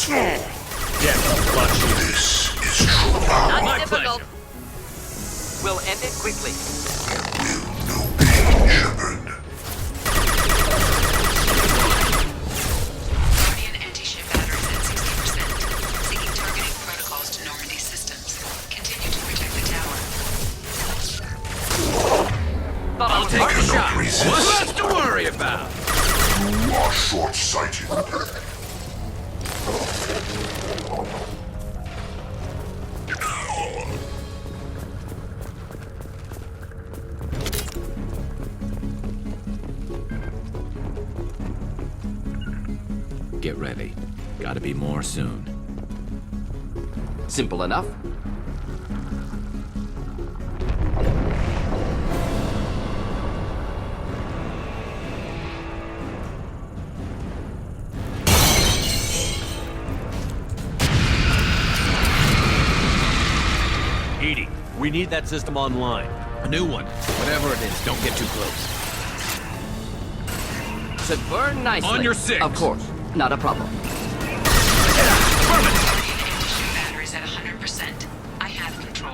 Get flush. This is truly Not My difficult. pleasure. We'll end it quickly. no pain, Shepard. Guardian anti-ship batteries at 60%. Syncing targeting protocols to Normandy systems. Continue to protect the tower. I'll take a cannot shot. resist. What's left to worry about? You are short-sighted. Get ready. Gotta be more soon. Simple enough. Edie, we need that system online. A new one. Whatever it is, don't get too close. Should burn nicely. On your six. Of course. Not a problem. Guardian anti-ship batteries at 100%. I have control.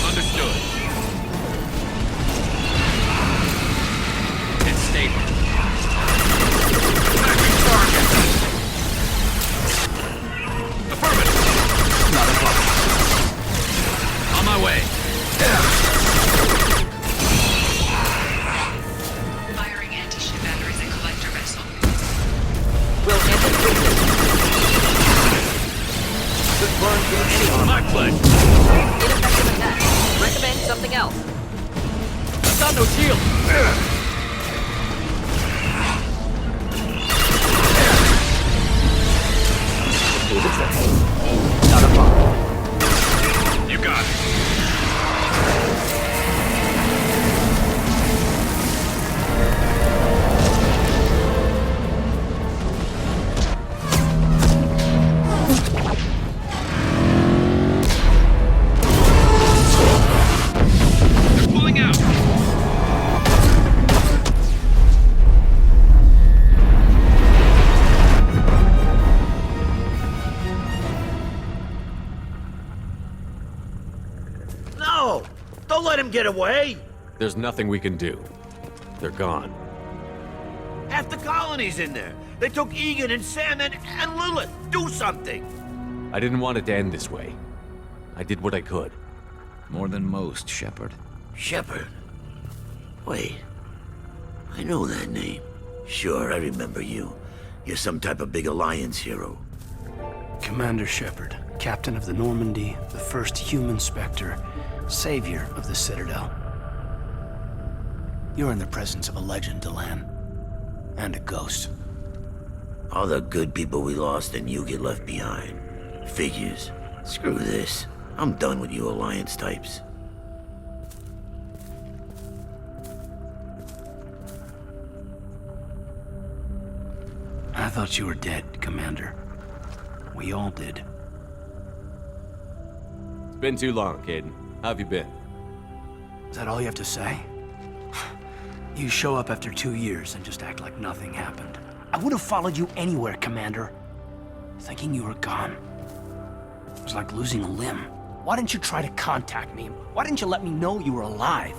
Understood. It's stable. Tracking target. Affirmative. Not a problem. On my way. Firing anti-ship batteries at collector vessel. We'll end it quickly. Could burn through any armor. My pleasure. Ineffective attack. Recommend something else. I've got no shield. Do the trick. Not a problem. You got it. They're pulling out. No! Don't let him get away! There's nothing we can do. They're gone. Half the colony's in there. They took Egan and Sam and Lilith. Do something! I didn't want it to end this way. I did what I could. More than most, Shepard. Shepard. Wait. I know that name. Sure, I remember you. You're some type of big Alliance hero. Commander Shepard, captain of the Normandy, the first human Spectre, savior of the Citadel. You're in the presence of a legend, Delan. And a ghost. All the good people we lost and you get left behind. Figures. Screw this. I'm done with you Alliance types. I thought you were dead, Commander. We all did. It's been too long, Caden. How have you been? Is that all you have to say? You show up after 2 years and just act like nothing happened. I would have followed you anywhere, Commander. Thinking you were gone. It was like losing a limb. Why didn't you try to contact me? Why didn't you let me know you were alive?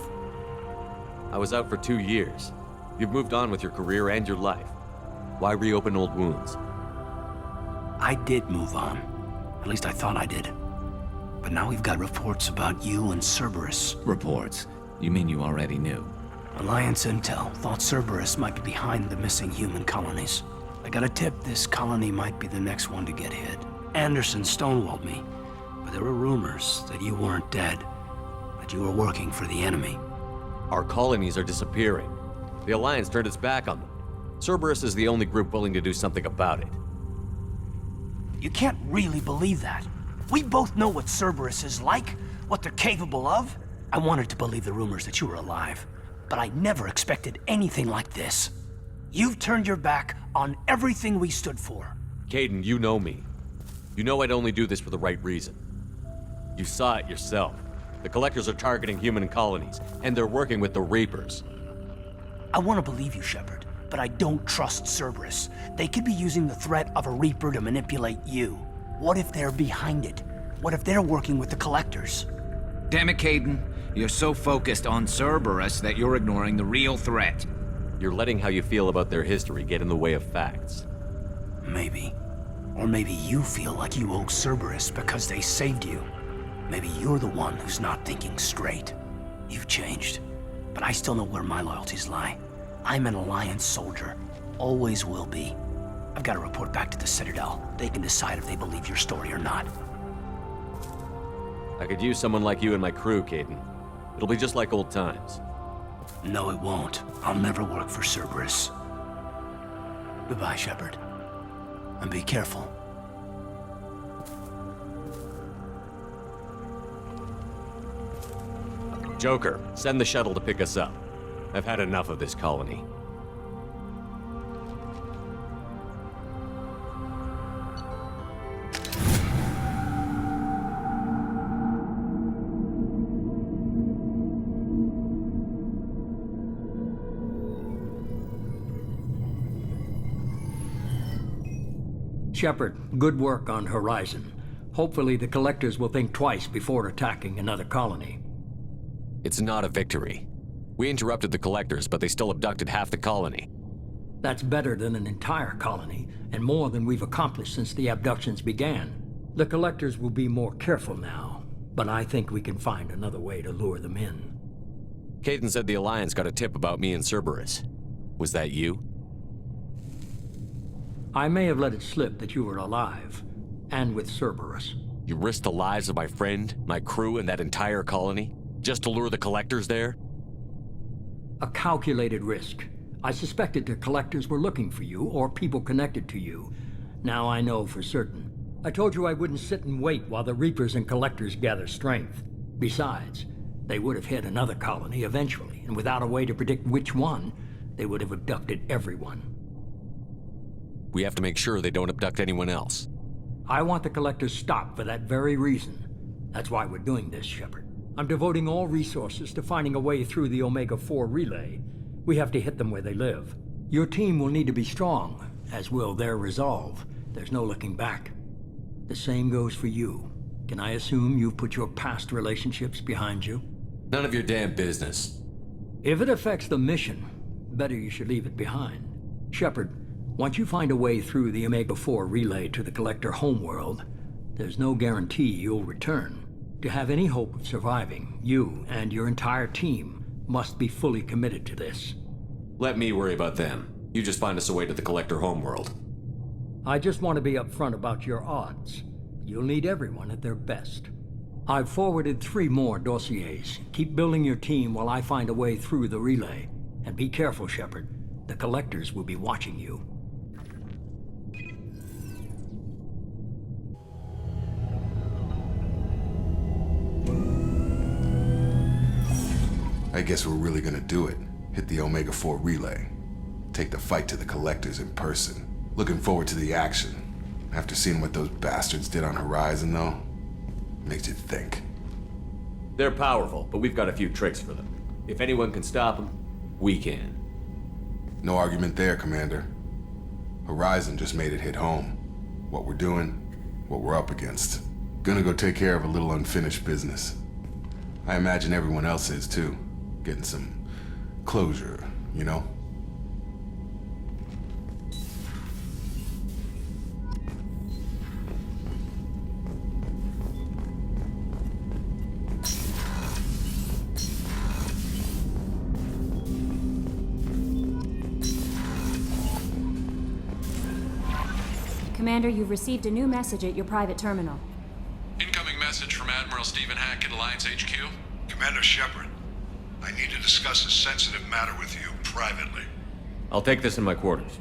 I was out for 2 years. You've moved on with your career and your life. Why reopen old wounds? I did move on. At least I thought I did. But now we've got reports about you and Cerberus. Reports. You mean you already knew? Alliance intel thought Cerberus might be behind the missing human colonies. I got a tip this colony might be the next one to get hit. Anderson stonewalled me, but there were rumors that you weren't dead, that you were working for the enemy. Our colonies are disappearing. The Alliance turned its back on them. Cerberus is the only group willing to do something about it. You can't really believe that. We both know what Cerberus is like, what they're capable of. I wanted to believe the rumors that you were alive, but I never expected anything like this. You've turned your back on everything we stood for. Caden, you know me. You know I'd only do this for the right reason. You saw it yourself. The Collectors are targeting human colonies, and they're working with the Reapers. I want to believe you, Shepard, but I don't trust Cerberus. They could be using the threat of a Reaper to manipulate you. What if they're behind it? What if they're working with the Collectors? Damn it, Caden. You're so focused on Cerberus that you're ignoring the real threat. You're letting how you feel about their history get in the way of facts. Maybe. Or maybe you feel like you owe Cerberus because they saved you. Maybe you're the one who's not thinking straight. You've changed, but I still know where my loyalties lie. I'm an Alliance soldier. Always will be. I've got to report back to the Citadel. They can decide if they believe your story or not. I could use someone like you in my crew, Caden. It'll be just like old times. No, it won't. I'll never work for Cerberus. Goodbye, Shepard. And be careful. Joker, send the shuttle to pick us up. I've had enough of this colony. Shepard, good work on Horizon. Hopefully the Collectors will think twice before attacking another colony. It's not a victory. We interrupted the Collectors, but they still abducted half the colony. That's better than an entire colony, and more than we've accomplished since the abductions began. The Collectors will be more careful now, but I think we can find another way to lure them in. Caden said the Alliance got a tip about me and Cerberus. Was that you? I may have let it slip that you were alive, and with Cerberus. You risked the lives of my friend, my crew, and that entire colony? Just to lure the Collectors there? A calculated risk. I suspected the Collectors were looking for you, or people connected to you. Now I know for certain. I told you I wouldn't sit and wait while the Reapers and Collectors gather strength. Besides, they would have hit another colony eventually, and without a way to predict which one, they would have abducted everyone. We have to make sure they don't abduct anyone else. I want the Collectors stopped for that very reason. That's why we're doing this, Shepard. I'm devoting all resources to finding a way through the Omega-4 relay. We have to hit them where they live. Your team will need to be strong, as will their resolve. There's no looking back. The same goes for you. Can I assume you've put your past relationships behind you? None of your damn business. If it affects the mission, better you should leave it behind. Shepard, once you find a way through the Omega-4 relay to the Collector homeworld, there's no guarantee you'll return. To have any hope of surviving, you and your entire team must be fully committed to this. Let me worry about them. You just find us a way to the Collector homeworld. I just want to be upfront about your odds. You'll need everyone at their best. I've forwarded 3 more dossiers. Keep building your team while I find a way through the relay. And be careful, Shepard. The Collectors will be watching you. I guess we're really gonna do it. Hit the Omega-4 relay. Take the fight to the Collectors in person. Looking forward to the action. After seeing what those bastards did on Horizon, though, makes you think. They're powerful, but we've got a few tricks for them. If anyone can stop them, we can. No argument there, Commander. Horizon just made it hit home. What we're doing, what we're up against. Gonna go take care of a little unfinished business. I imagine everyone else is, too. Getting some closure, you know? Commander, you've received a new message at your private terminal. Incoming message from Admiral Stephen Hackett, Alliance HQ. Commander Shepard, I need to discuss a sensitive matter with you privately. I'll take this in my quarters.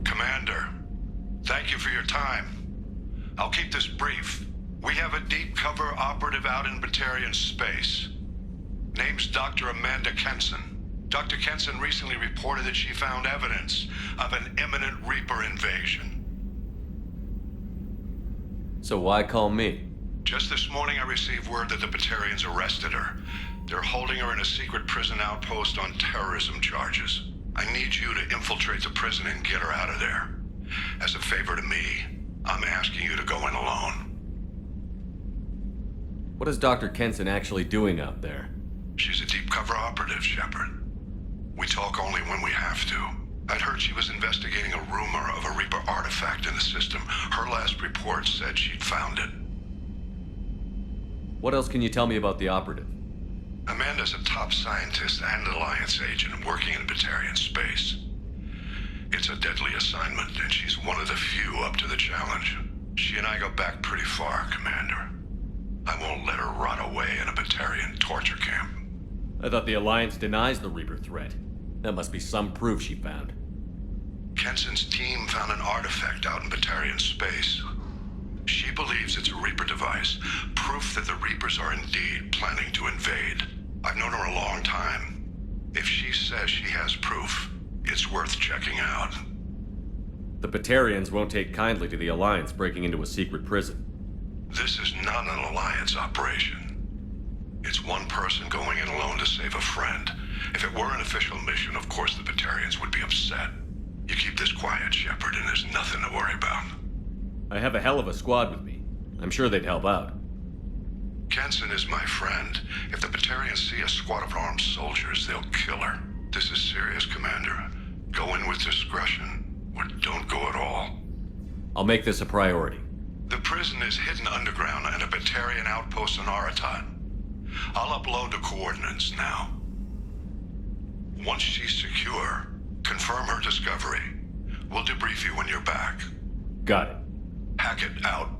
Commander, thank you for your time. I'll keep this brief. We have a deep cover operative out in Batarian space. Name's Dr. Amanda Kenson. Dr. Kenson recently reported that she found evidence of an imminent Reaper invasion. So why call me? Just this morning I received word that the Batarians arrested her. They're holding her in a secret prison outpost on terrorism charges. I need you to infiltrate the prison and get her out of there. As a favor to me, I'm asking you to go in alone. What is Dr. Kenson actually doing out there? She's a deep cover operative, Shepard. We talk only when we have to. I'd heard she was investigating a rumor of a Reaper artifact in the system. Her last report said she'd found it. What else can you tell me about the operative? Amanda's a top scientist and Alliance agent working in Batarian space. It's a deadly assignment, and she's one of the few up to the challenge. She and I go back pretty far, Commander. I won't let her rot away in a Batarian torture camp. I thought the Alliance denies the Reaper threat. That must be some proof she found. Kenson's team found an artifact out in Batarian space. She believes it's a Reaper device, proof that the Reapers are indeed planning to invade. I've known her a long time. If she says she has proof, it's worth checking out. The Batarians won't take kindly to the Alliance breaking into a secret prison. This is not an Alliance operation. It's one person going in alone to save a friend. If it were an official mission, of course the Batarians would be upset. You keep this quiet, Shepard, and there's nothing to worry about. I have a hell of a squad with me. I'm sure they'd help out. Kenson is my friend. If the Batarians see a squad of armed soldiers, they'll kill her. This is serious, Commander. Go in with discretion, or don't go at all. I'll make this a priority. The prison is hidden underground in a Batarian outpost on Aratat. I'll upload the coordinates now. Once she's secure, confirm her discovery. We'll debrief you when you're back. Got it. Hackett out.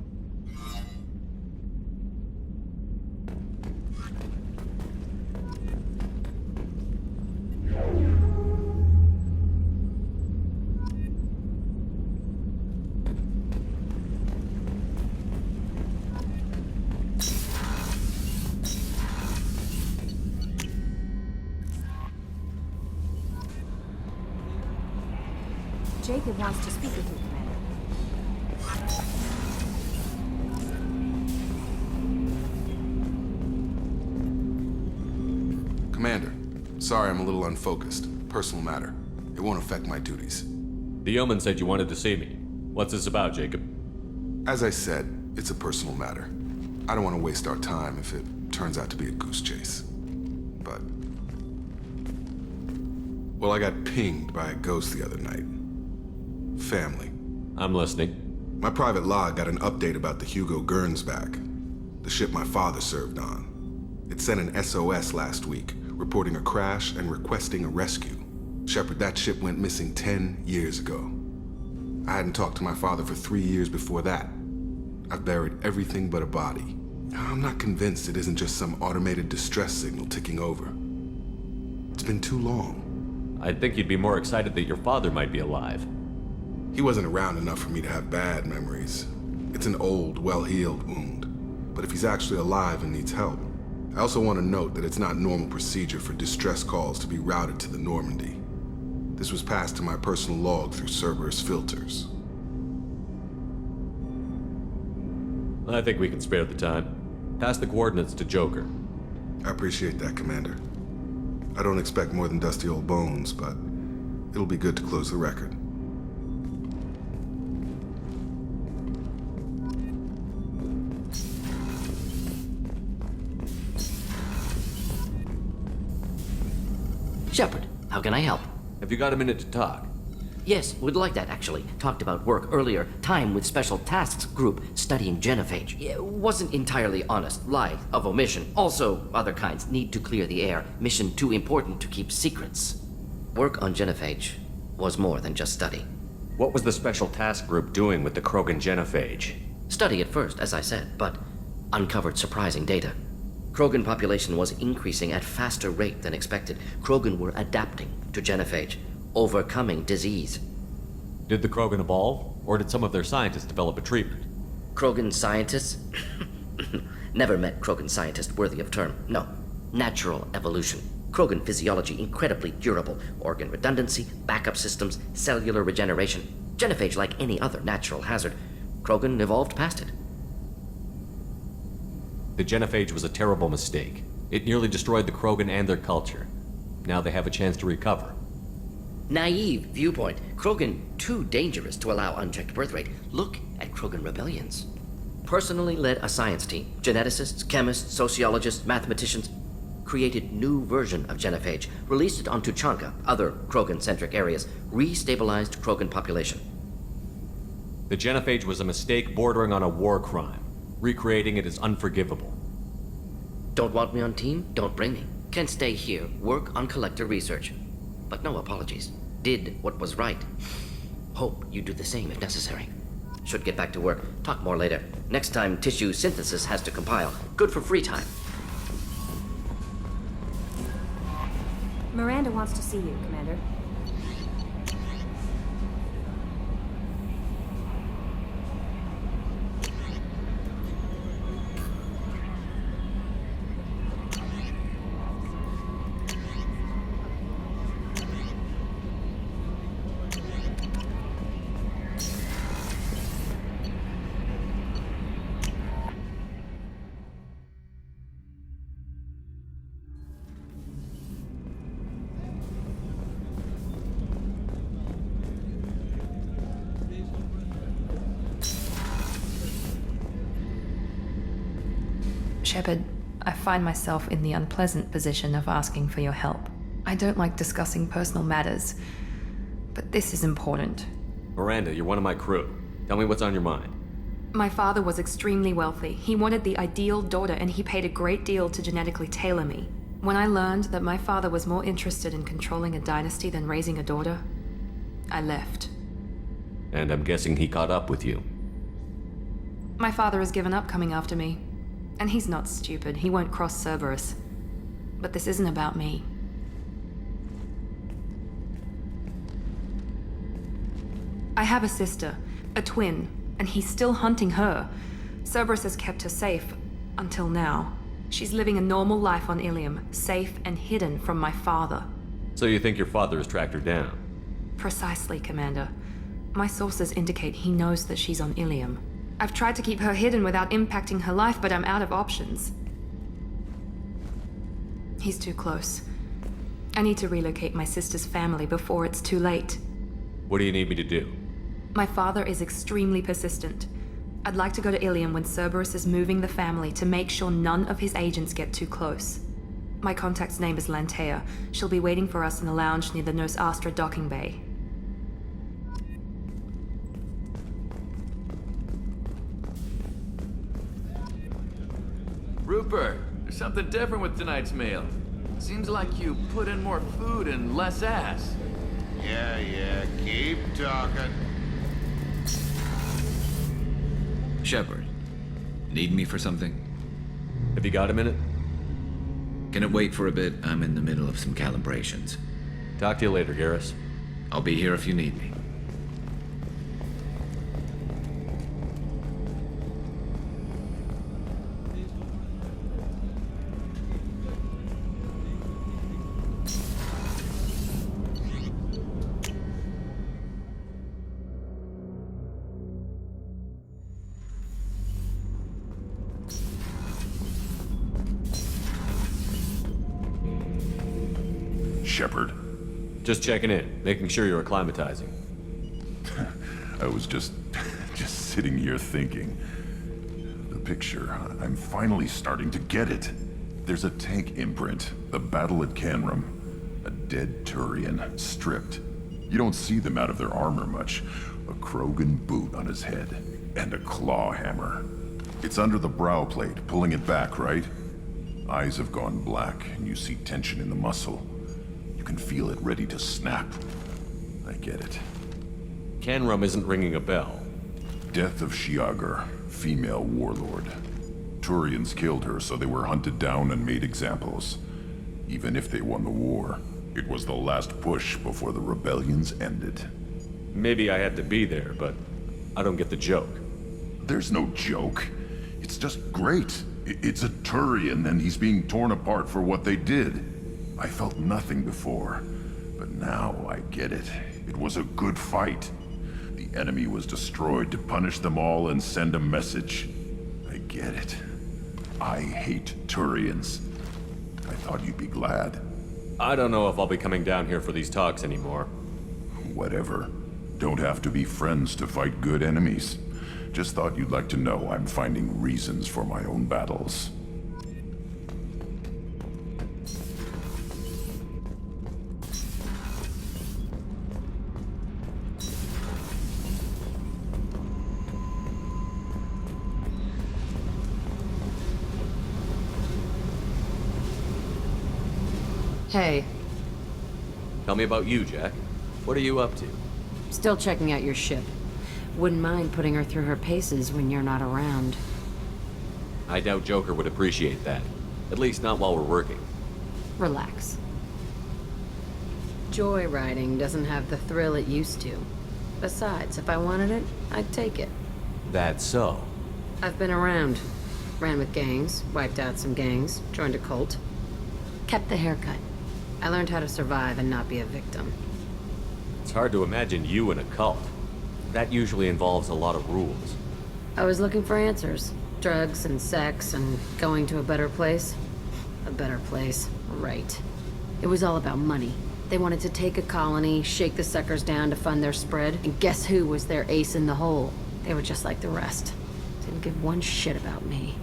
Jacob wants to speak with you, Commander. Commander, sorry I'm a little unfocused. Personal matter. It won't affect my duties. The Yeoman said you wanted to see me. What's this about, Jacob? As I said, it's a personal matter. I don't want to waste our time if it turns out to be a goose chase. But... well, I got pinged by a ghost the other night. Family. I'm listening. My private log got an update about the Hugo Gernsback, the ship my father served on. It sent an SOS last week, reporting a crash and requesting a rescue. Shepard, that ship went missing 10 years ago. I hadn't talked to my father for 3 years before that. I've buried everything but a body. I'm not convinced it isn't just some automated distress signal ticking over. It's been too long. I'd think you'd be more excited that your father might be alive. He wasn't around enough for me to have bad memories. It's an old, well-healed wound. But if he's actually alive and needs help, I also want to note that it's not normal procedure for distress calls to be routed to the Normandy. This was passed to my personal log through Cerberus filters. I think we can spare the time. Pass the coordinates to Joker. I appreciate that, Commander. I don't expect more than dusty old bones, but it'll be good to close the record. Shepard, how can I help? Have you got a minute to talk? Yes, would like that, actually. Talked about work earlier. Time with Special Tasks Group studying genophage. It wasn't entirely honest. Lie of omission. Also, other kinds. Need to clear the air. Mission too important to keep secrets. Work on genophage was more than just study. What was the Special Task Group doing with the Krogan genophage? Study at first, as I said, but uncovered surprising data. Krogan population was increasing at faster rate than expected. Krogan were adapting to genophage, overcoming disease. Did the Krogan evolve, or did some of their scientists develop a treatment? Krogan scientists? Never met Krogan scientist worthy of term. No. Natural evolution. Krogan physiology incredibly durable. Organ redundancy, backup systems, cellular regeneration. Genophage like any other natural hazard. Krogan evolved past it. The genophage was a terrible mistake. It nearly destroyed the Krogan and their culture. Now they have a chance to recover. Naive viewpoint. Krogan too dangerous to allow unchecked birth rate. Look at Krogan rebellions. Personally led a science team. Geneticists, chemists, sociologists, mathematicians. Created new version of genophage. Released it on Tuchanka, other Krogan-centric areas. Restabilized Krogan population. The genophage was a mistake bordering on a war crime. Recreating it is unforgivable. Don't want me on team? Don't bring me. Can stay here, work on collector research. But no apologies. Did what was right. Hope you do the same if necessary. Should get back to work. Talk more later. Next time, tissue synthesis has to compile. Good for free time. Miranda wants to see you, Commander. Shepard, I find myself in the unpleasant position of asking for your help. I don't like discussing personal matters, but this is important. Miranda, you're one of my crew. Tell me what's on your mind. My father was extremely wealthy. He wanted the ideal daughter, and he paid a great deal to genetically tailor me. When I learned that my father was more interested in controlling a dynasty than raising a daughter, I left. And I'm guessing he caught up with you. My father has given up coming after me. And he's not stupid. He won't cross Cerberus. But this isn't about me. I have a sister, a twin, and he's still hunting her. Cerberus has kept her safe, until now. She's living a normal life on Ilium, safe and hidden from my father. So you think your father has tracked her down? Precisely, Commander. My sources indicate he knows that she's on Ilium. I've tried to keep her hidden without impacting her life, but I'm out of options. He's too close. I need to relocate my sister's family before it's too late. What do you need me to do? My father is extremely persistent. I'd like to go to Ilium when Cerberus is moving the family to make sure none of his agents get too close. My contact's name is Lantea. She'll be waiting for us in the lounge near the Nos Astra docking bay. Rupert, there's something different with tonight's meal. Seems like you put in more food and less ass. Yeah, keep talking. Shepard, need me for something? Have you got a minute? Can it wait for a bit? I'm in the middle of some calibrations. Talk to you later, Garrus. I'll be here if you need me. Shepard. Just checking in, making sure you're acclimatizing. I was just sitting here thinking. The picture, I'm finally starting to get it. There's a tank imprint, the battle at Canrum. A dead Turian, stripped. You don't see them out of their armor much. A Krogan boot on his head, and a claw hammer. It's under the brow plate, pulling it back, right? Eyes have gone black, and you see tension in the muscle. You can feel it ready to snap. I get it. Canrum isn't ringing a bell. Death of Shiagar, female warlord. Turians killed her, so they were hunted down and made examples. Even if they won the war, it was the last push before the rebellions ended. Maybe I had to be there, but I don't get the joke. There's no joke. It's just great. It's a Turian, and he's being torn apart for what they did. I felt nothing before, but now I get it. It was a good fight. The enemy was destroyed to punish them all and send a message. I get it. I hate Turians. I thought you'd be glad. I don't know if I'll be coming down here for these talks anymore. Whatever. Don't have to be friends to fight good enemies. Just thought you'd like to know I'm finding reasons for my own battles. Hey. Tell me about you, Jack. What are you up to? Still checking out your ship. Wouldn't mind putting her through her paces when you're not around. I doubt Joker would appreciate that. At least not while we're working. Relax. Joyriding doesn't have the thrill it used to. Besides, if I wanted it, I'd take it. That's so. I've been around. Ran with gangs, wiped out some gangs, joined a cult. Kept the haircut. I learned how to survive and not be a victim. It's hard to imagine you in a cult. That usually involves a lot of rules. I was looking for answers. Drugs and sex and going to a better place. A better place, right. It was all about money. They wanted to take a colony, shake the suckers down to fund their spread, and guess who was their ace in the hole? They were just like the rest. Didn't give one shit about me.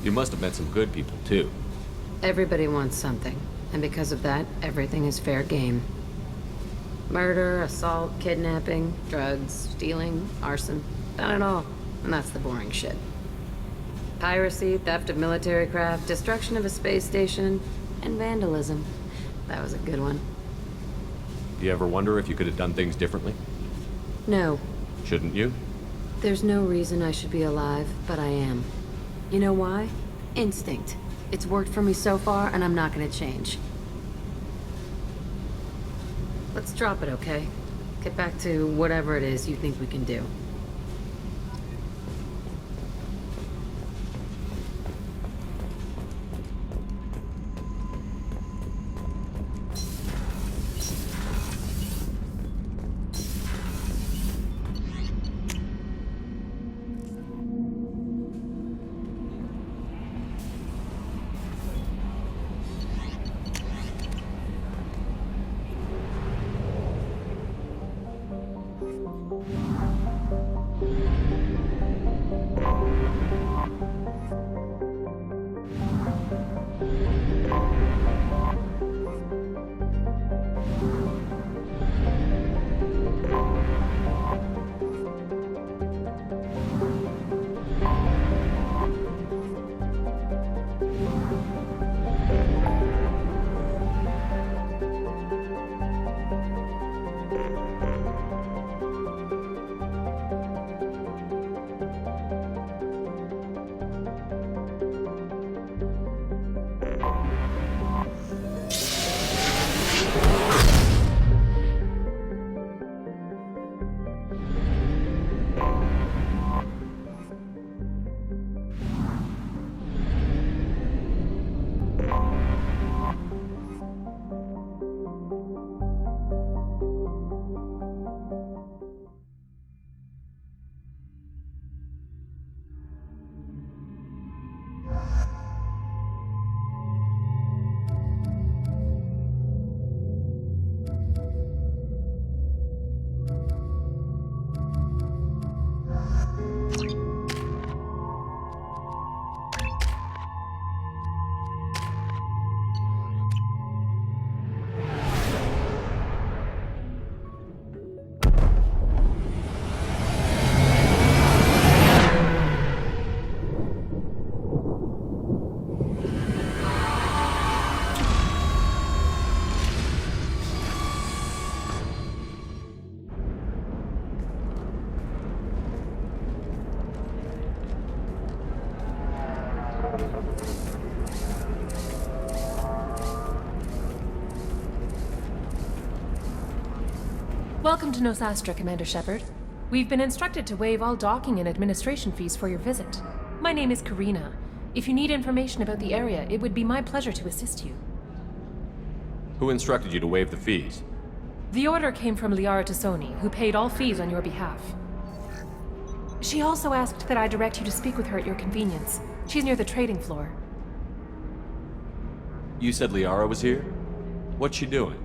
You must have met some good people, too. Everybody wants something, and because of that, everything is fair game. Murder, assault, kidnapping, drugs, stealing, arson, done it all. And that's the boring shit. Piracy, theft of military craft, destruction of a space station, and vandalism. That was a good one. Do you ever wonder if you could have done things differently? No. Shouldn't you? There's no reason I should be alive, but I am. You know why? Instinct. It's worked for me so far, and I'm not gonna change. Let's drop it, okay? Get back to whatever it is you think we can do. Welcome to Nosastra, Commander Shepard. We've been instructed to waive all docking and administration fees for your visit. My name is Karina. If you need information about the area, it would be my pleasure to assist you. Who instructed you to waive the fees? The order came from Liara Tassoni, who paid all fees on your behalf. She also asked that I direct you to speak with her at your convenience. She's near the trading floor. You said Liara was here? What's she doing?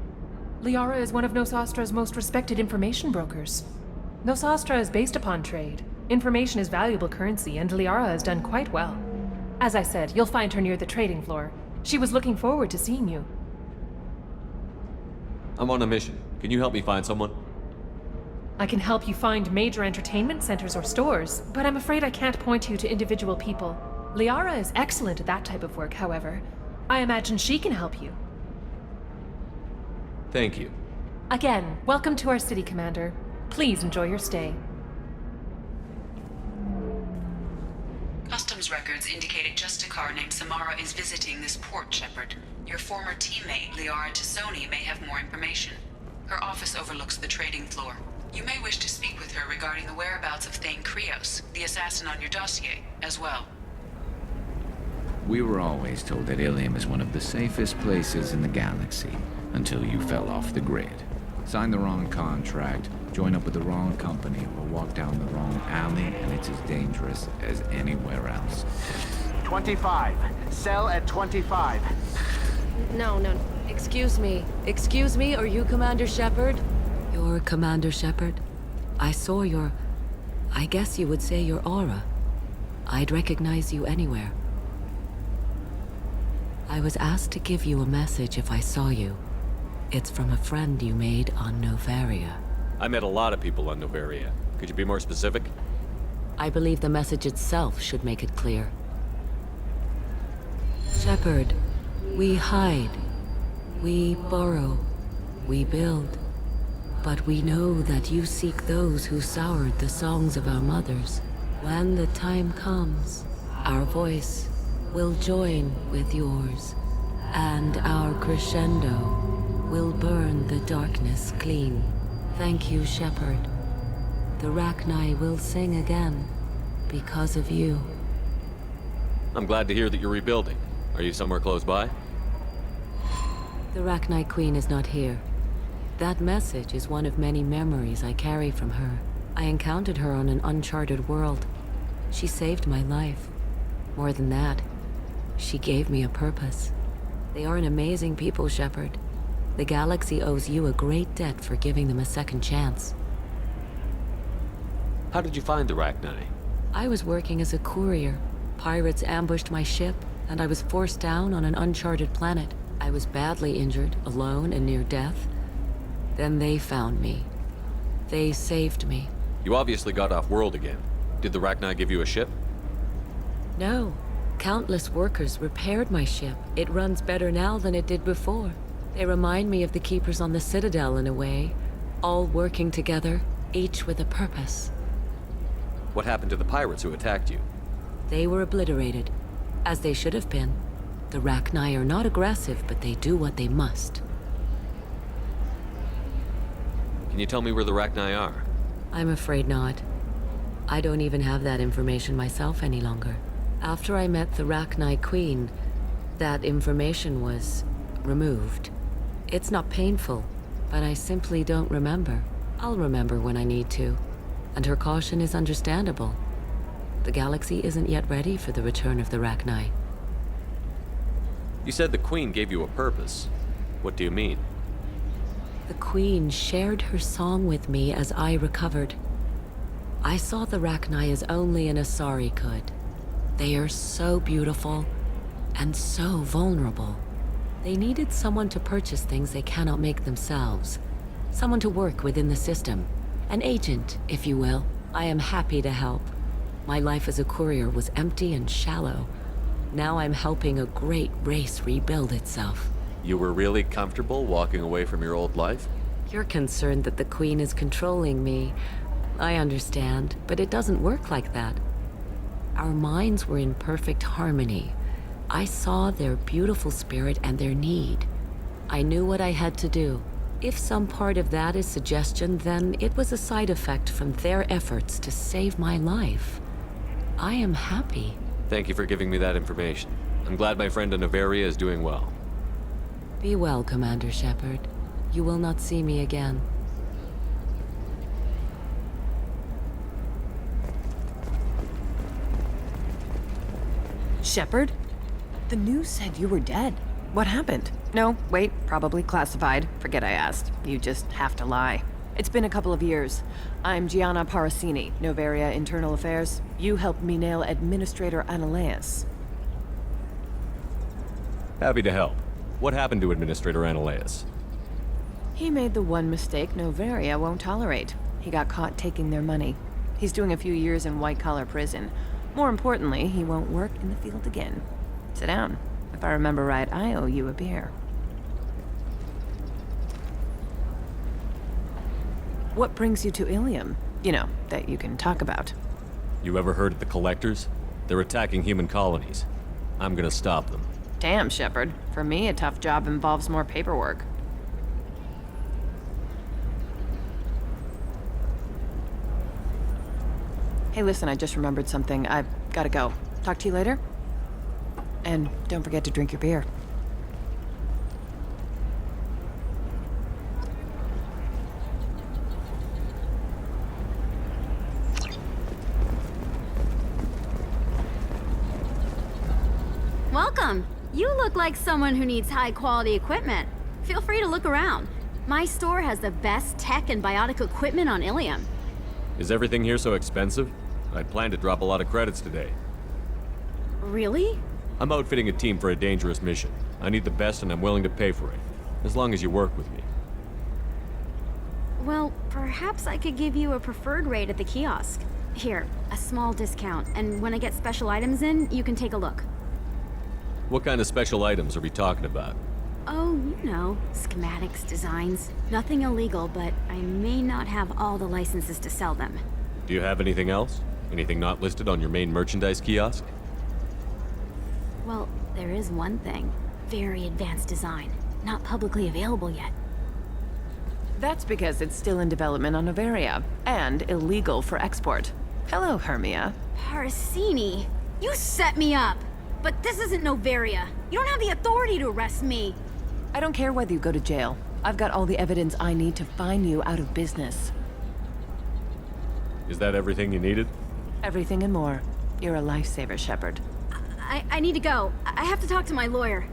Liara is one of Nosastra's most respected information brokers. Nosastra is based upon trade. Information is valuable currency, and Liara has done quite well. As I said, you'll find her near the trading floor. She was looking forward to seeing you. I'm on a mission. Can you help me find someone? I can help you find major entertainment centers or stores, but I'm afraid I can't point you to individual people. Liara is excellent at that type of work, however. I imagine she can help you. Thank you. Again, welcome to our city, Commander. Please enjoy your stay. Customs records indicated just a car named Samara is visiting this port, Shepard. Your former teammate, Liara Tassoni, may have more information. Her office overlooks the trading floor. You may wish to speak with her regarding the whereabouts of Thane Krios, the assassin on your dossier, as well. We were always told that Ilium is one of the safest places in the galaxy, until you fell off the grid. Signed the wrong contract, join up with the wrong company, or walk down the wrong alley, and it's as dangerous as anywhere else. 25. Sell at 25. No. Excuse me, are you Commander Shepard? You're Commander Shepard? I saw I guess you would say your aura. I'd recognize you anywhere. I was asked to give you a message if I saw you. It's from a friend you made on Novaria. I met a lot of people on Novaria. Could you be more specific? I believe the message itself should make it clear. Shepard, we hide. We borrow. We build. But we know that you seek those who soured the songs of our mothers. When the time comes, our voice will join with yours, and our crescendo will burn the darkness clean. Thank you, Shepard. The Rachni will sing again because of you. I'm glad to hear that you're rebuilding. Are you somewhere close by? The Rachni Queen is not here. That message is one of many memories I carry from her. I encountered her on an uncharted world. She saved my life. More than that, she gave me a purpose. They are an amazing people, Shepard. The galaxy owes you a great debt for giving them a second chance. How did you find the Rachni? I was working as a courier. Pirates ambushed my ship, and I was forced down on an uncharted planet. I was badly injured, alone and near death. Then they found me. They saved me. You obviously got off world again. Did the Rachni give you a ship? No. Countless workers repaired my ship. It runs better now than it did before. They remind me of the Keepers on the Citadel in a way. All working together, each with a purpose. What happened to the pirates who attacked you? They were obliterated, as they should have been. The Rachni are not aggressive, but they do what they must. Can you tell me where the Rachni are? I'm afraid not. I don't even have that information myself any longer. After I met the Rachni Queen, that information was removed. It's not painful, but I simply don't remember. I'll remember when I need to, and her caution is understandable. The galaxy isn't yet ready for the return of the Rachni. You said the Queen gave you a purpose. What do you mean? The Queen shared her song with me as I recovered. I saw the Rachni as only an Asari could. They are so beautiful and so vulnerable. They needed someone to purchase things they cannot make themselves. Someone to work within the system. An agent, if you will. I am happy to help. My life as a courier was empty and shallow. Now I'm helping a great race rebuild itself. You were really comfortable walking away from your old life? You're concerned that the Queen is controlling me. I understand, but it doesn't work like that. Our minds were in perfect harmony. I saw their beautiful spirit and their need. I knew what I had to do. If some part of that is suggestion, then it was a side effect from their efforts to save my life. I am happy. Thank you for giving me that information. I'm glad my friend in Noveria is doing well. Be well, Commander Shepard. You will not see me again. Shepard? The news said you were dead. What happened? No, wait, probably classified. Forget I asked. You just have to lie. It's been a couple of years. I'm Gianna Parasini, Noveria Internal Affairs. You helped me nail Administrator Analeas. Happy to help. What happened to Administrator Analeas? He made the one mistake Noveria won't tolerate. He got caught taking their money. He's doing a few years in white-collar prison. More importantly, he won't work in the field again. Sit down. If I remember right, I owe you a beer. What brings you to Ilium? You know, that you can talk about. You ever heard of the Collectors? They're attacking human colonies. I'm gonna stop them. Damn, Shepard. For me, a tough job involves more paperwork. Hey, listen, I just remembered something. I've gotta go. Talk to you later? And don't forget to drink your beer. Welcome. You look like someone who needs high-quality equipment. Feel free to look around. My store has the best tech and biotic equipment on Ilium. Is everything here so expensive? I'd planned to drop a lot of credits today. Really? I'm outfitting a team for a dangerous mission. I need the best and I'm willing to pay for it. As long as you work with me. Well, perhaps I could give you a preferred rate at the kiosk. Here, a small discount, and when I get special items in, you can take a look. What kind of special items are we talking about? Oh, you know, schematics, designs. Nothing illegal, but I may not have all the licenses to sell them. Do you have anything else? Anything not listed on your main merchandise kiosk? Well, there is one thing. Very advanced design. Not publicly available yet. That's because it's still in development on Noveria, and illegal for export. Hello, Hermia. Parasini, you set me up! But this isn't Noveria. You don't have the authority to arrest me. I don't care whether you go to jail. I've got all the evidence I need to find you out of business. Is that everything you needed? Everything and more. You're a lifesaver, Shepard. I need to go. I have to talk to my lawyer.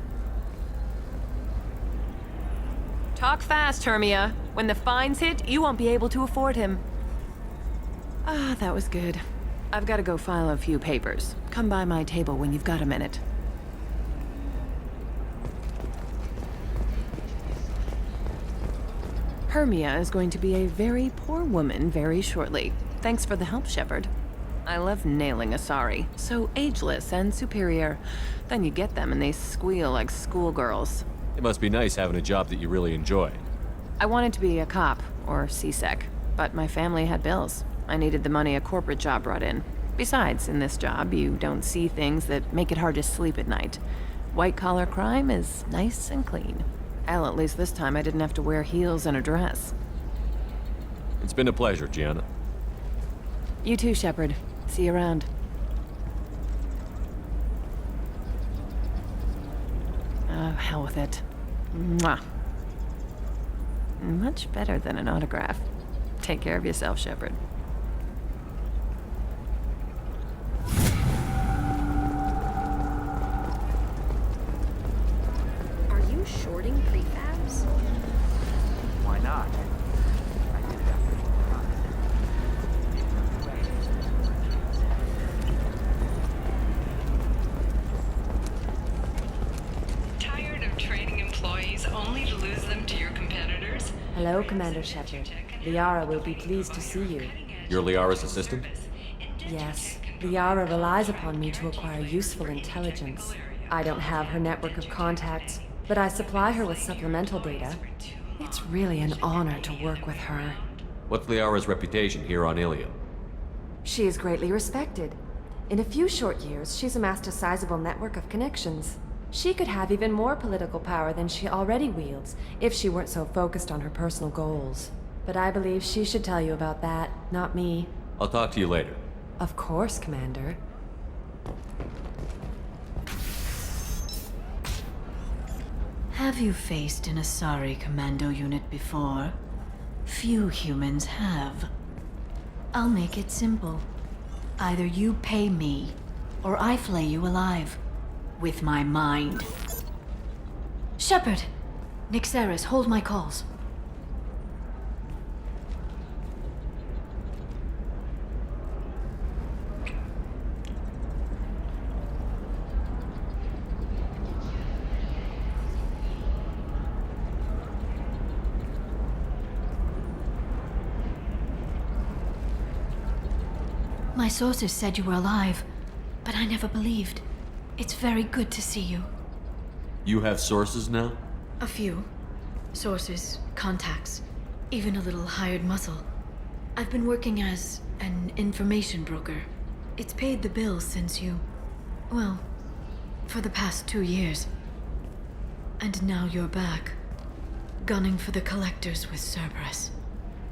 Talk fast, Hermia. When the fines hit, you won't be able to afford him. Ah, that was good. I've got to go file a few papers. Come by my table when you've got a minute. Hermia is going to be a very poor woman very shortly. Thanks for the help, Shepard. I love nailing Asari. So ageless and superior. Then you get them and they squeal like schoolgirls. It must be nice having a job that you really enjoy. I wanted to be a cop, or CSEC, but my family had bills. I needed the money a corporate job brought in. Besides, in this job, you don't see things that make it hard to sleep at night. White-collar crime is nice and clean. Hell, at least this time I didn't have to wear heels and a dress. It's been a pleasure, Gianna. You too, Shepard. See you around. Oh, hell with it. Mwah. Much better than an autograph. Take care of yourself, Shepard. Are you shorting prefabs? Why not? Tired of training employees only to lose them to your competitors? Hello, Commander Shepard. Liara will be pleased to see you. You're Liara's assistant? Yes. Liara relies upon me to acquire useful intelligence. I don't have her network of contacts, but I supply her with supplemental data. It's really an honor to work with her. What's Liara's reputation here on Ilium? She is greatly respected. In a few short years, she's amassed a sizable network of connections. She could have even more political power than she already wields if she weren't so focused on her personal goals. But I believe she should tell you about that, not me. I'll talk to you later. Of course, Commander. Have you faced an Asari commando unit before? Few humans have. I'll make it simple. Either you pay me, or I flay you alive. With my mind. Shepard! Nixeris, hold my calls. My sources said you were alive, but I never believed. It's very good to see you. You have sources now? A few. Sources, contacts, even a little hired muscle. I've been working as an information broker. It's paid the bills since you... well, for the past 2 years. And now you're back, gunning for the collectors with Cerberus.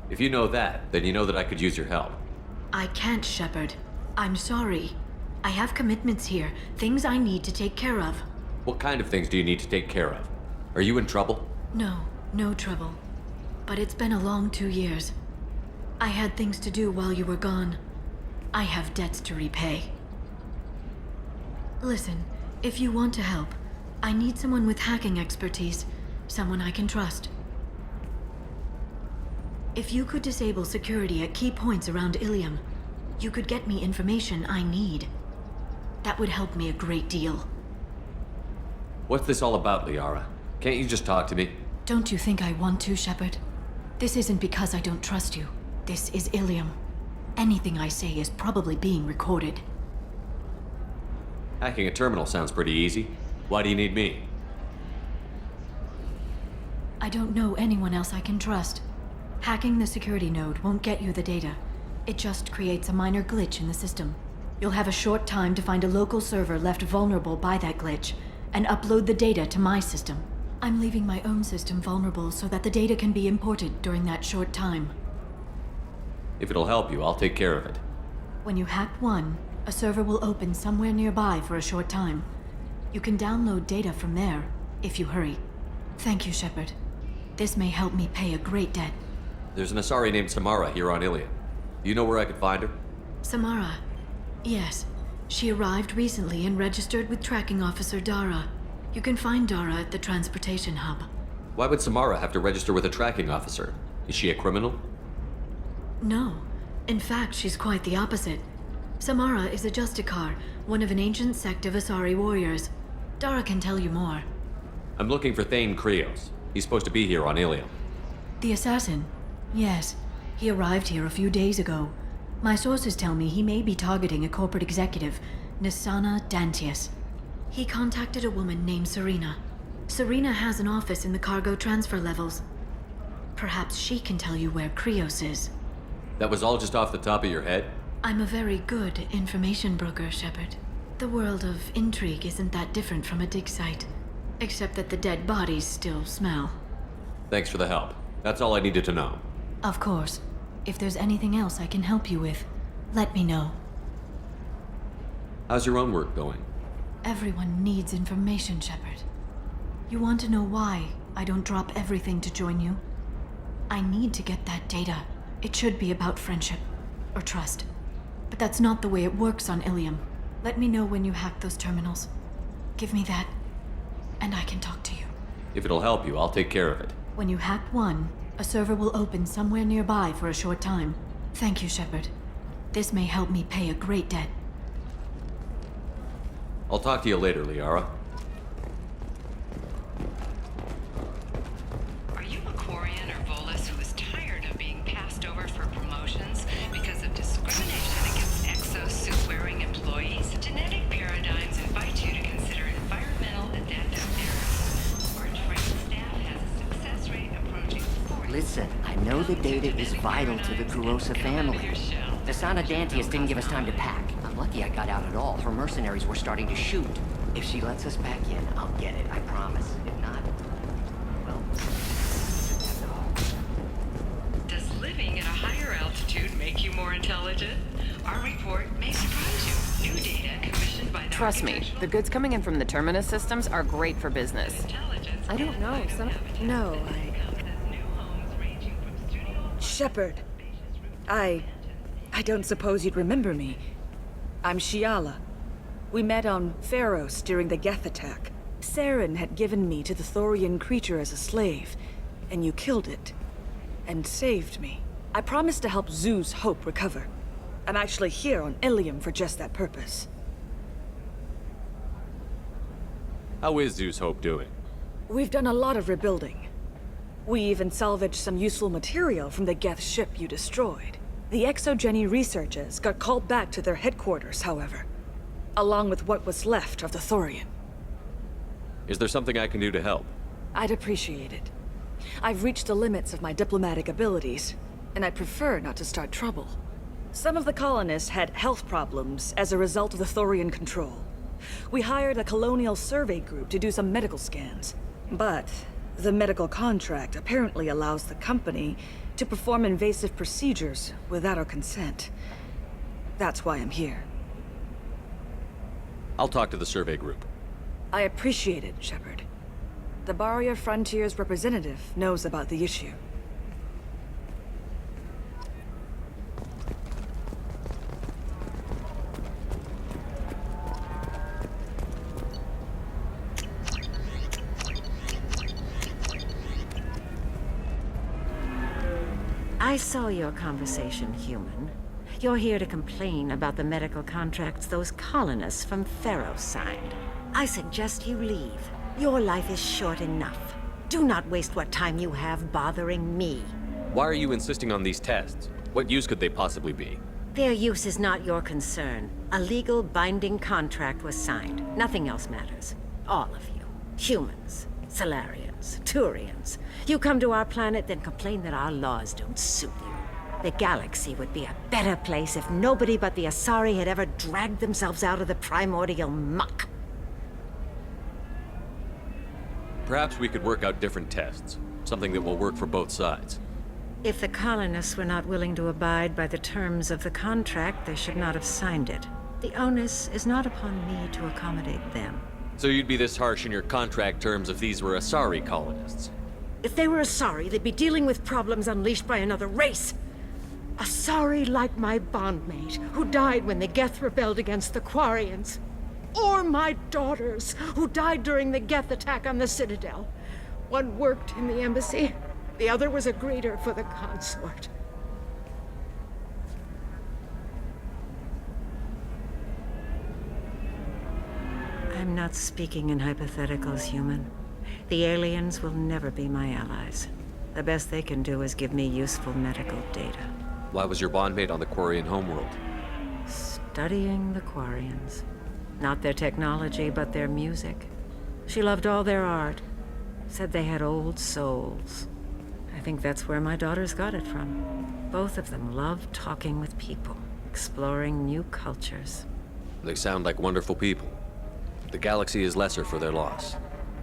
If you know that, then you know that I could use your help. I can't, Shepard. I'm sorry. I have commitments here, things I need to take care of. What kind of things do you need to take care of? Are you in trouble? No, no trouble. But it's been a long 2 years. I had things to do while you were gone. I have debts to repay. Listen, if you want to help, I need someone with hacking expertise, someone I can trust. If you could disable security at key points around Ilium, you could get me information I need. That would help me a great deal. What's this all about, Liara? Can't you just talk to me? Don't you think I want to, Shepard? This isn't because I don't trust you. This is Ilium. Anything I say is probably being recorded. Hacking a terminal sounds pretty easy. Why do you need me? I don't know anyone else I can trust. Hacking the security node won't get you the data. It just creates a minor glitch in the system. You'll have a short time to find a local server left vulnerable by that glitch, and upload the data to my system. I'm leaving my own system vulnerable so that the data can be imported during that short time. If it'll help you, I'll take care of it. When you hack one, a server will open somewhere nearby for a short time. You can download data from there, if you hurry. Thank you, Shepard. This may help me pay a great debt. There's an Asari named Samara here on Ilium. Do you know where I could find her? Samara. Yes. She arrived recently and registered with Tracking Officer Dara. You can find Dara at the transportation hub. Why would Samara have to register with a tracking officer? Is she a criminal? No. In fact, she's quite the opposite. Samara is a Justicar, one of an ancient sect of Asari warriors. Dara can tell you more. I'm looking for Thane Krios. He's supposed to be here on Ilium. The assassin? Yes. He arrived here a few days ago. My sources tell me he may be targeting a corporate executive, Nisana Dantius. He contacted a woman named Serena. Serena has an office in the cargo transfer levels. Perhaps she can tell you where Krios is. That was all just off the top of your head? I'm a very good information broker, Shepard. The world of intrigue isn't that different from a dig site, except that the dead bodies still smell. Thanks for the help. That's all I needed to know. Of course. If there's anything else I can help you with, let me know. How's your own work going? Everyone needs information, Shepard. You want to know why I don't drop everything to join you? I need to get that data. It should be about friendship, or trust. But that's not the way it works on Ilium. Let me know when you hack those terminals. Give me that, and I can talk to you. If it'll help you, I'll take care of it. When you hack one, a server will open somewhere nearby for a short time. Thank you, Shepard. This may help me pay a great debt. I'll talk to you later, Liara. Are you a Quarian or Volus who is tired of being passed over for promotions because of discrimination against exosuit-wearing employees? Genetic paradigms invite you to consider environmental adaptive therapy. Our trained staff has a success rate approaching 40%. Listen, I know the data is vital to the Kurosa family. Nisana Dantius didn't give us time to pack. I'm lucky I got out at all. Her mercenaries were starting to shoot. If she lets us back in, I'll get it, I promise. If not, well, Does living at a higher altitude make you more intelligent? Our report may surprise you. New data commissioned by the Trust me, the goods coming in from the Terminus systems are great for business. I don't know. No, Shepard. I don't suppose you'd remember me. I'm Shiala. We met on Pharos during the Geth attack. Saren had given me to the Thorian creature as a slave, and you killed it. And saved me. I promised to help Zeus Hope recover. I'm actually here on Ilium for just that purpose. How is Zeus Hope doing? We've done a lot of rebuilding. We even salvaged some useful material from the Geth ship you destroyed. The Exogeny researchers got called back to their headquarters, however, along with what was left of the Thorian. Is there something I can do to help? I'd appreciate it. I've reached the limits of my diplomatic abilities, and I'd prefer not to start trouble. Some of the colonists had health problems as a result of the Thorian control. We hired a colonial survey group to do some medical scans, but the medical contract apparently allows the company to perform invasive procedures without our consent. That's why I'm here. I'll talk to the survey group. I appreciate it, Shepard. The Barrier Frontier's representative knows about the issue. I saw your conversation, human. You're here to complain about the medical contracts those colonists from Pharos signed. I suggest you leave. Your life is short enough. Do not waste what time you have bothering me. Why are you insisting on these tests? What use could they possibly be? Their use is not your concern. A legal binding contract was signed. Nothing else matters. All of you. Humans, Solarians, Turians. You come to our planet, then complain that our laws don't suit you. The galaxy would be a better place if nobody but the Asari had ever dragged themselves out of the primordial muck. Perhaps we could work out different tests. Something that will work for both sides. If the colonists were not willing to abide by the terms of the contract, they should not have signed it. The onus is not upon me to accommodate them. So you'd be this harsh in your contract terms if these were Asari colonists? If they were Asari, they'd be dealing with problems unleashed by another race. Asari like my bondmate, who died when the Geth rebelled against the Quarians. Or my daughters, who died during the Geth attack on the Citadel. One worked in the embassy, the other was a greeter for the consort. I'm not speaking in hypotheticals, human. The aliens will never be my allies. The best they can do is give me useful medical data. Why was your bondmate on the Quarian homeworld? Studying the Quarians. Not their technology, but their music. She loved all their art. Said they had old souls. I think that's where my daughters got it from. Both of them loved talking with people, exploring new cultures. They sound like wonderful people. The galaxy is lesser for their loss.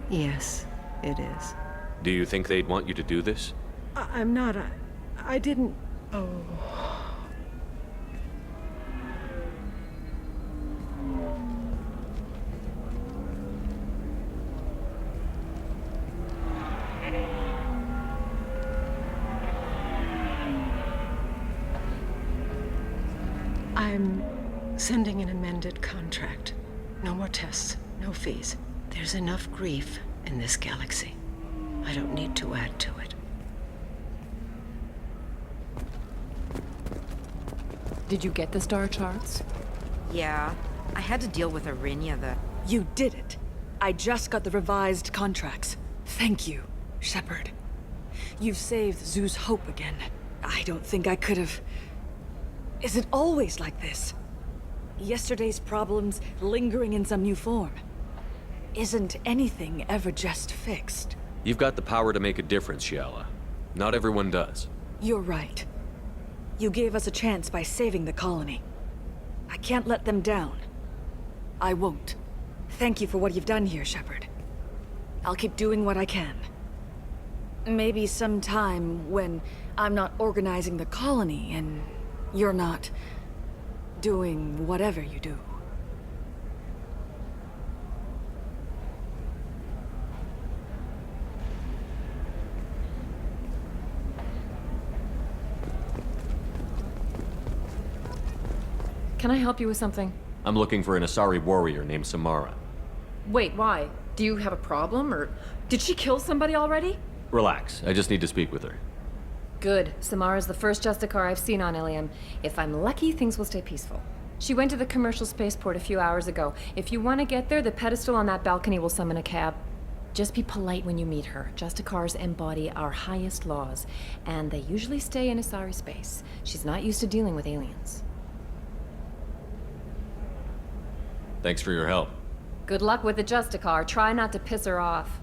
Yes, it is. Do you think they'd want you to do this? I'm not. I didn't. Oh. I'm sending an amended contract. No more tests, no fees. There's enough grief in this galaxy. I don't need to add to it. Did you get the star charts? Yeah. I had to deal with Arinia, You did it. I just got the revised contracts. Thank you, Shepard. You've saved Zeus' hope again. I don't think I could have... Is it always like this? Yesterday's problems lingering in some new form. Isn't anything ever just fixed? You've got the power to make a difference, Shiala. Not everyone does. You're right. You gave us a chance by saving the colony. I can't let them down. I won't. Thank you for what you've done here, Shepard. I'll keep doing what I can. Maybe sometime when I'm not organizing the colony and you're not doing whatever you do. Can I help you with something? I'm looking for an Asari warrior named Samara. Wait, why? Do you have a problem, or did she kill somebody already? Relax, I just need to speak with her. Good. Samara's the first Justicar I've seen on Ilium. If I'm lucky, things will stay peaceful. She went to the commercial spaceport a few hours ago. If you want to get there, the pedestal on that balcony will summon a cab. Just be polite when you meet her. Justicars embody our highest laws, and they usually stay in Asari space. She's not used to dealing with aliens. Thanks for your help. Good luck with the Justicar. Try not to piss her off.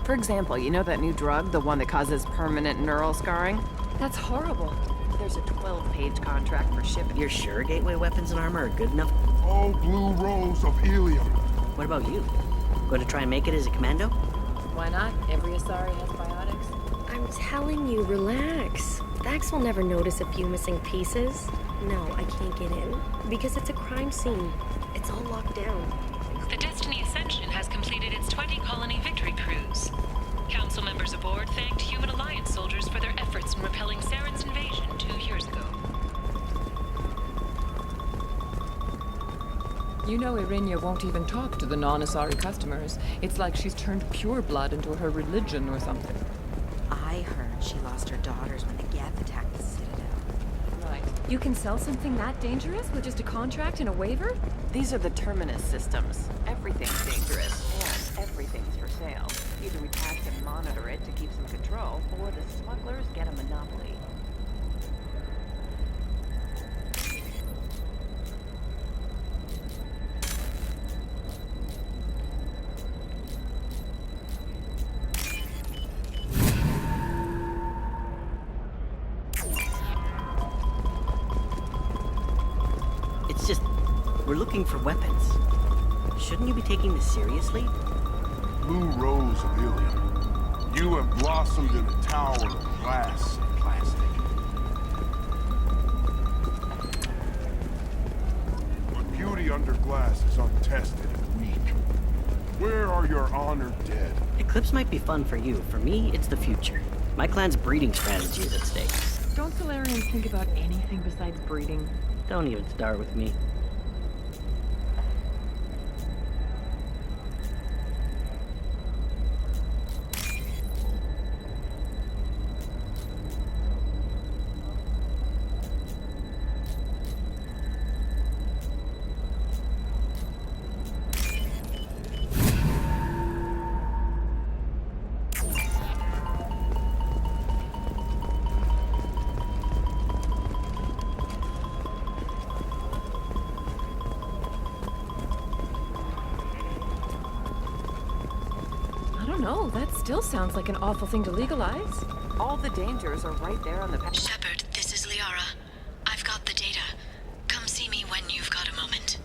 For example, you know that new drug, the one that causes permanent neural scarring? That's horrible. There's a 12-page contract for shipping. You're sure gateway weapons and armor are good enough? Oh, Blue Rose of Ilium. What about you? Going to try and make it as a commando? Why not? Every Asari has biotics. I'm telling you, relax. Vax will never notice a few missing pieces. No, I can't get in. Because it's a crime scene. It's all locked down. The Destiny Ascension has completed its 20-colony victory cruise. Council members aboard thanked Human Alliance soldiers for their efforts in repelling Saren's invasion 2 years ago. You know Irinia won't even talk to the non-Asari customers. It's like she's turned pure blood into her religion or something. I heard she lost her daughters when the Geth attacked the Citadel. Right. You can sell something that dangerous with just a contract and a waiver? These are the Terminus systems. Everything's dangerous, and everything's for sale. Either we tax and monitor it to keep some control, or the smugglers get a monopoly. It's just, we're looking for weapons. Shouldn't you be taking this seriously? Blue Rose of Ilium. You have blossomed in a tower of glass and plastic. But beauty under glass is untested and weak. Where are your honored dead? Eclipse might be fun for you. For me, it's the future. My clan's breeding strategy is at stake. Don't Solarians think about anything besides breeding? Don't even start with me. No, that still sounds like an awful thing to legalize. All the dangers are right there on the path. Shepard, this is Liara. I've got the data. Come see me when you've got a moment.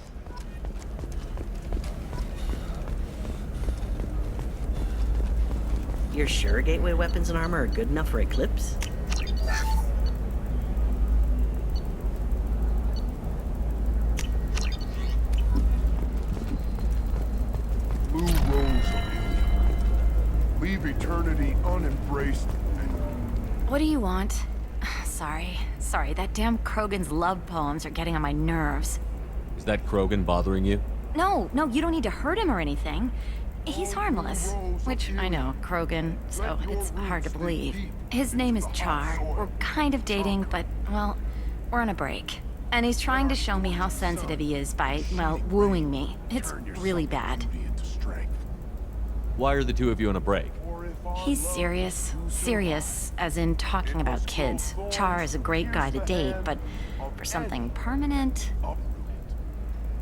You're sure gateway weapons and armor are good enough for Eclipse? Blue Rose of Ilium. Leave eternity unembraced and... What do you want? Sorry, that damn Krogan's love poems are getting on my nerves. Is that Krogan bothering you? No, you don't need to hurt him or anything. He's harmless. Which, I know, Krogan, so it's hard to believe. His name is Char. We're kind of dating, but, well, we're on a break. And he's trying to show me how sensitive he is by, well, wooing me. It's really bad. Why are the two of you on a break? He's serious. Serious, as in talking about kids. Char is a great guy to date, but for something permanent...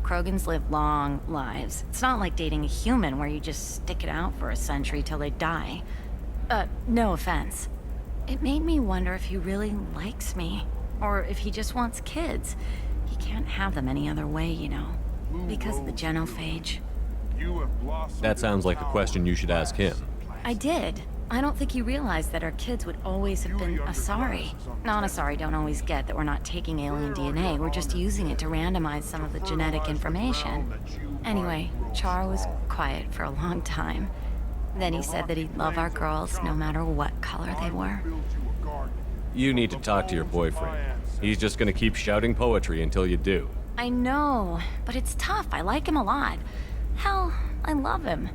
Krogans live long lives. It's not like dating a human where you just stick it out for a century till they die. No offense. It made me wonder if he really likes me, or if he just wants kids. He can't have them any other way, you know, because of the genophage. That sounds like a question you should ask him. I did. I don't think he realized that our kids would always have been Asari. Non-Asari don't always get that we're not taking alien DNA, we're just using it to randomize some of the genetic information. Anyway, Char was quiet for a long time. Then he said that he'd love our girls no matter what color they were. You need to talk to your boyfriend. He's just gonna keep shouting poetry until you do. I know, but it's tough. I like him a lot. Hell, I love him.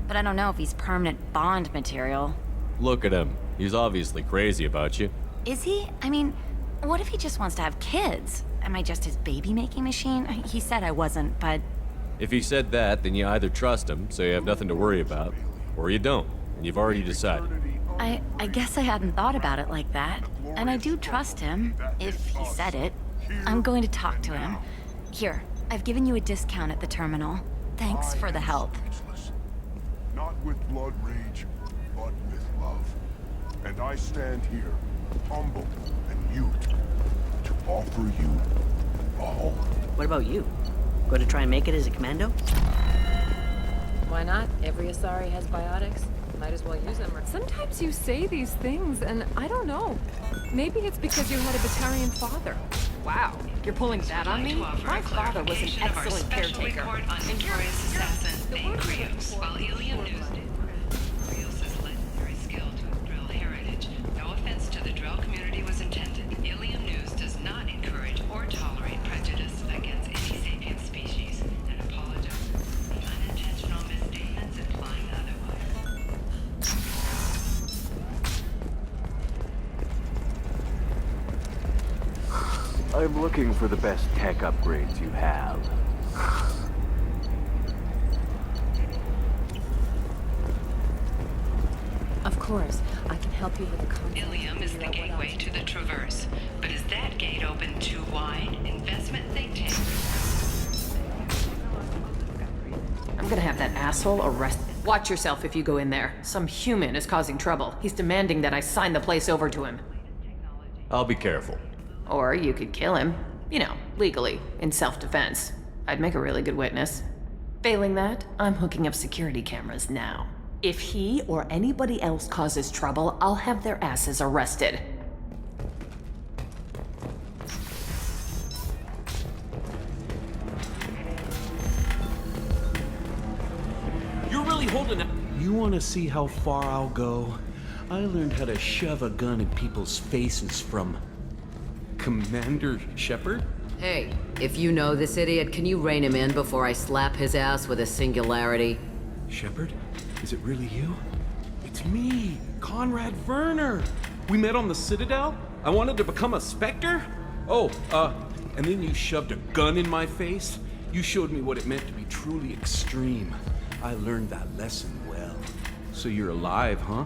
But I don't know if he's permanent Bond material. Look at him. He's obviously crazy about you. Is he? I mean, what if he just wants to have kids? Am I just his baby-making machine? He said I wasn't, but... If he said that, then you either trust him, so you have nothing to worry about, or you don't, and you've already decided. I guess I hadn't thought about it like that. And I do trust him, if he said it. I'm going to talk to him. Here, I've given you a discount at the terminal. Thanks for the help. Not with blood rage, but with love. And I stand here, humble and mute, to offer you all. What about you? Going to try and make it as a commando? Why not? Every Asari has biotics. Might as well use them. Sometimes you say these things, and I don't know. Maybe it's because you had a Batarian father. Wow, you're pulling that on me? My father was an excellent caretaker. Report on notorious assassin named Krios, while Ilium News did. Krios' legendary skill to drill heritage. No offense to the drill community was intended. Ilium News does not encourage or tolerate prejudice against any sapient species, and apologizes for the unintentional misstatements implying otherwise. I'm looking for the best tech upgrades you have. Of course, I can help you with the concept. Ilium is the gateway to the Traverse, but is that gate open too wide? Investment think tank. I'm gonna have that asshole arrested. Watch yourself if you go in there. Some human is causing trouble. He's demanding that I sign the place over to him. I'll be careful. Or you could kill him. You know, legally, in self-defense. I'd make a really good witness. Failing that, I'm hooking up security cameras now. If he or anybody else causes trouble, I'll have their asses arrested. You're really holding it. You want to see how far I'll go? I learned how to shove a gun in people's faces from Commander Shepard? Hey, if you know this idiot, can you rein him in before I slap his ass with a singularity? Shepard? Is it really you? It's me, Conrad Werner. We met on the Citadel. I wanted to become a Spectre. Oh, and then you shoved a gun in my face. You showed me what it meant to be truly extreme. I learned that lesson well. So you're alive, huh?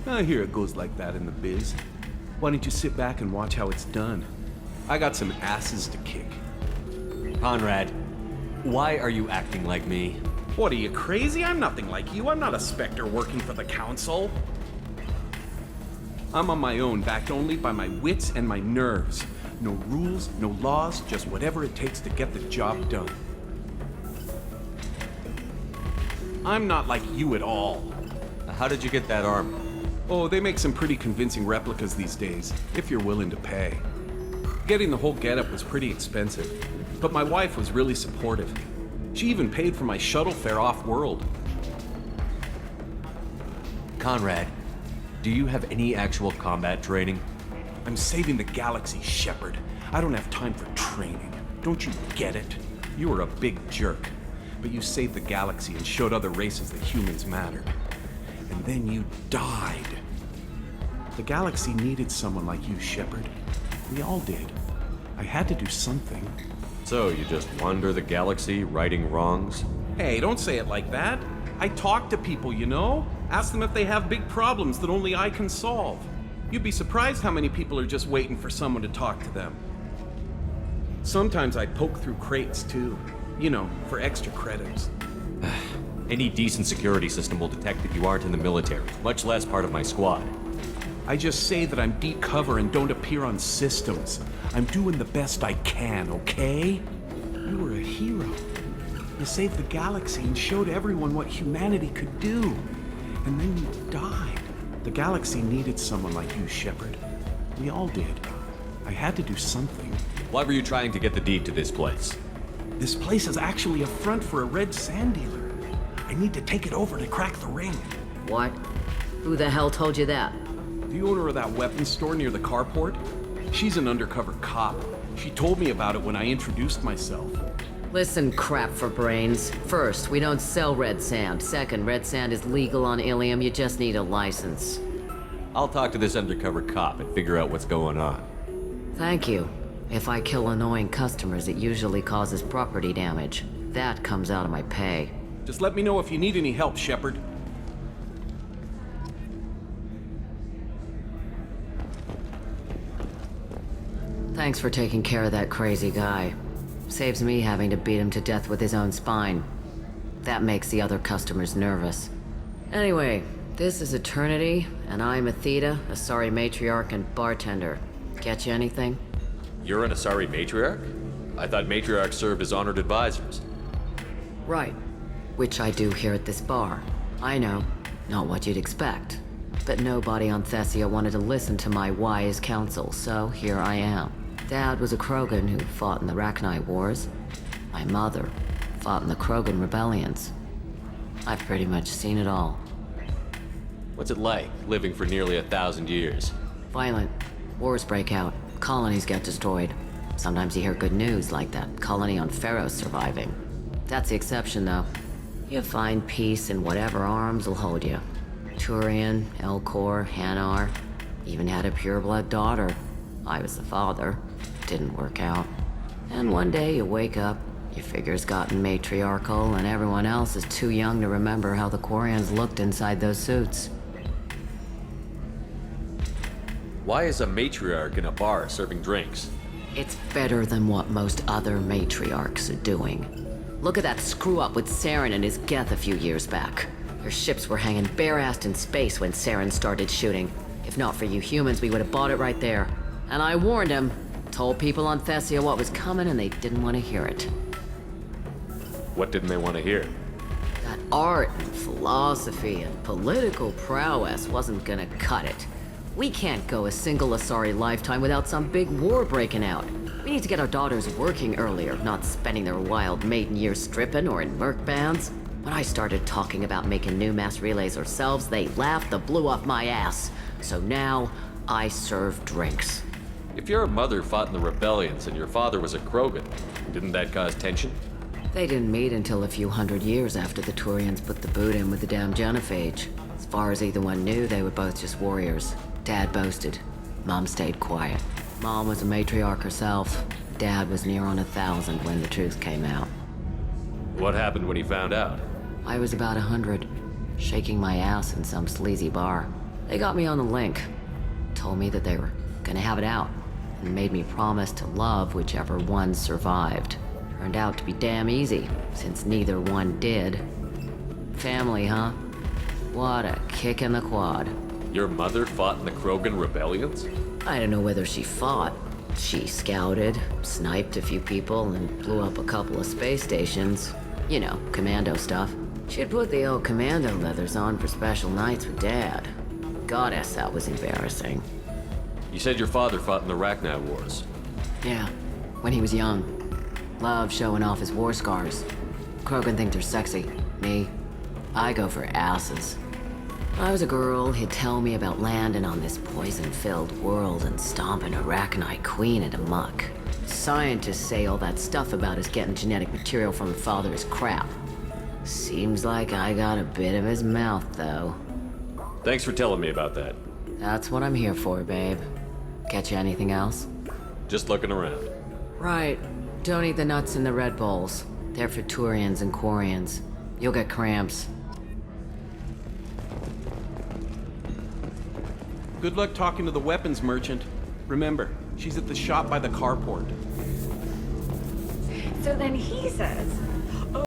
I hear it goes like that in the biz. Why don't you sit back and watch how it's done? I got some asses to kick. Conrad, why are you acting like me? What, are you crazy? I'm nothing like you. I'm not a Spectre working for the Council. I'm on my own, backed only by my wits and my nerves. No rules, no laws, just whatever it takes to get the job done. I'm not like you at all. How did you get that armor? Oh, they make some pretty convincing replicas these days, if you're willing to pay. Getting the whole getup was pretty expensive, but my wife was really supportive. She even paid for my shuttle fare off-world. Conrad, do you have any actual combat training? I'm saving the galaxy, Shepard. I don't have time for training. Don't you get it? You were a big jerk, but you saved the galaxy and showed other races that humans mattered. And then you died. The galaxy needed someone like you, Shepard. We all did. I had to do something. So you just wander the galaxy, righting wrongs? Hey, don't say it like that. I talk to people, you know? Ask them if they have big problems that only I can solve. You'd be surprised how many people are just waiting for someone to talk to them. Sometimes I poke through crates too. You know, for extra credits. Any decent security system will detect that you aren't in the military, much less part of my squad. I just say that I'm deep cover and don't appear on systems. I'm doing the best I can, okay? You were a hero. You saved the galaxy and showed everyone what humanity could do. And then you died. The galaxy needed someone like you, Shepard. We all did. I had to do something. Why were you trying to get the deed to this place? This place is actually a front for a red sand dealer. I need to take it over to crack the ring. What? Who the hell told you that? The owner of that weapons store near the carport? She's an undercover cop. She told me about it when I introduced myself. Listen, crap for brains. First, we don't sell red sand. Second, red sand is legal on Ilium. You just need a license. I'll talk to this undercover cop and figure out what's going on. Thank you. If I kill annoying customers, it usually causes property damage. That comes out of my pay. Just let me know if you need any help, Shepard. Thanks for taking care of that crazy guy. Saves me having to beat him to death with his own spine. That makes the other customers nervous. Anyway, this is Eternity, and I'm Athena, Asari matriarch and bartender. Get you anything? You're an Asari matriarch? I thought matriarchs served as honored advisors. Right. Which I do here at this bar. I know, not what you'd expect. But nobody on Thessia wanted to listen to my wise counsel, so here I am. Dad was a Krogan who fought in the Rachni Wars. My mother fought in the Krogan rebellions. I've pretty much seen it all. What's it like, living for nearly 1,000 years? Violent. Wars break out. Colonies get destroyed. Sometimes you hear good news, like that colony on Pharaoh surviving. That's the exception, though. You find peace in whatever arms will hold you. Turian, Elcor, Hanar. Even had a pureblood daughter. I was the father. Didn't work out. And one day you wake up, your figure's gotten matriarchal, and everyone else is too young to remember how the Quarians looked inside those suits. Why is a matriarch in a bar serving drinks? It's better than what most other matriarchs are doing. Look at that screw-up with Saren and his Geth a few years back. Your ships were hanging bare-assed in space when Saren started shooting. If not for you humans, we would have bought it right there. And I warned him. Told people on Thessia what was coming, and they didn't want to hear it. What didn't they want to hear? That art and philosophy and political prowess wasn't gonna cut it. We can't go a single Asari lifetime without some big war breaking out. We need to get our daughters working earlier, not spending their wild maiden years stripping or in merc bands. When I started talking about making new mass relays ourselves, they laughed the blue off my ass. So now, I serve drinks. If your mother fought in the rebellions and your father was a Krogan, didn't that cause tension? They didn't meet until a few hundred years after the Turians put the boot in with the damn genophage. As far as either one knew, they were both just warriors. Dad boasted. Mom stayed quiet. Mom was a matriarch herself. Dad was near on 1,000 when the truth came out. What happened when he found out? I was about 100, shaking my ass in some sleazy bar. They got me on the link. Told me that they were gonna have it out, and made me promise to love whichever one survived. Turned out to be damn easy, since neither one did. Family, huh? What a kick in the quad. Your mother fought in the Krogan rebellions? I don't know whether she fought. She scouted, sniped a few people, and blew up a couple of space stations. You know, commando stuff. She'd put the old commando leathers on for special nights with Dad. Goddess, that was embarrassing. You said your father fought in the Rachni Wars. Yeah, when he was young. Loved showing off his war scars. Krogan think they're sexy. Me, I go for asses. When I was a girl, he'd tell me about landing on this poison-filled world and stomping a Rachni queen into muck. Scientists say all that stuff about us getting genetic material from the father is crap. Seems like I got a bit of his mouth, though. Thanks for telling me about that. That's what I'm here for, babe. Catch you anything else? Just looking around. Right. Don't eat the nuts in the Red Bowls. They're for Turians and Quarians. You'll get cramps. Good luck talking to the weapons merchant. Remember, she's at the shop by the carport. So then he says